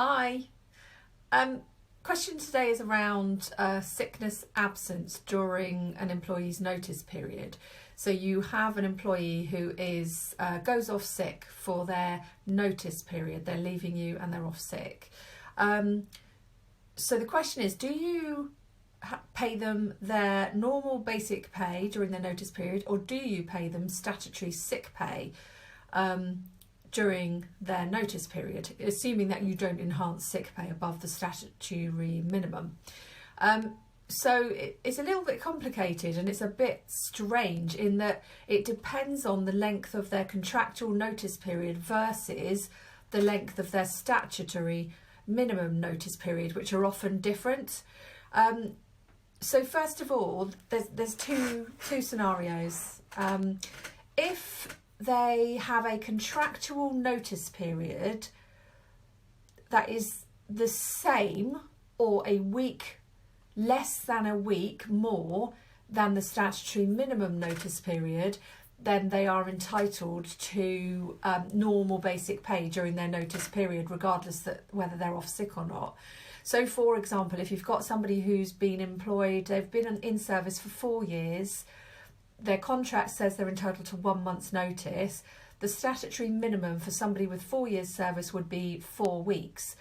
Hi. Question today is around sickness absence during an employee's notice period. So you have an employee who goes off sick for their notice period. They're leaving you and they're off sick. So the question is, do you pay them their normal basic pay during their notice period, or do you pay them statutory sick pay during their notice period, assuming that you don't enhance sick pay above the statutory minimum? So it's a little bit complicated and it's a bit strange in that it depends on the length of their contractual notice period versus the length of their statutory minimum notice period, which are often different. So first of all, there's two scenarios. If they have a contractual notice period that is the same or a week, less than a week more than the statutory minimum notice period, then they are entitled to normal basic pay during their notice period, regardless whether they're off sick or not. So for example, if you've got somebody who's been employed, they've been in service for 4 years, their contract says they're entitled to 1 month's notice, the statutory minimum for somebody with 4 years service would be 4 weeks.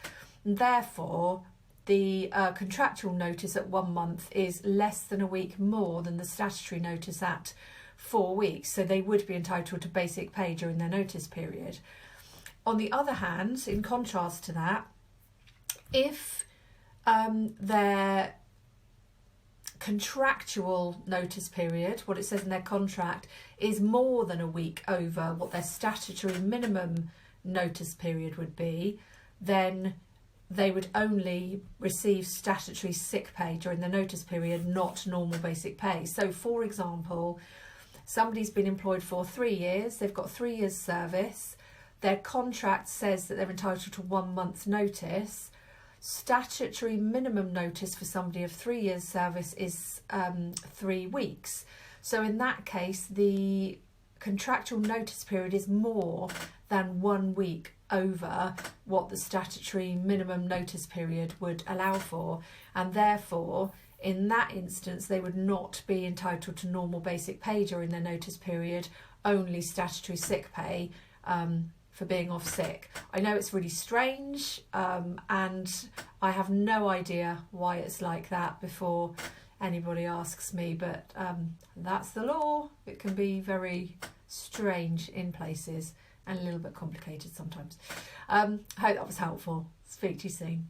And therefore, the contractual notice at 1 month is less than a week more than the statutory notice at 4 weeks. So they would be entitled to basic pay during their notice period. On the other hand, in contrast to that, if their contractual notice period, what it says in their contract, is more than a week over what their statutory minimum notice period would be, then they would only receive statutory sick pay during the notice period, not normal basic pay. So for example, somebody's been employed for 3 years, they've got 3 years service, their contract says that they're entitled to 1 month's notice. Statutory minimum notice for somebody of 3 years service is 3 weeks. So in that case, the contractual notice period is more than 1 week over what the statutory minimum notice period would allow for, and therefore in that instance they would not be entitled to normal basic pay during their notice period, only statutory sick pay for being off sick. I know it's really strange, and I have no idea why it's like that before anybody asks me, but that's the law. It can be very strange in places and a little bit complicated sometimes. I hope that was helpful. Speak to you soon.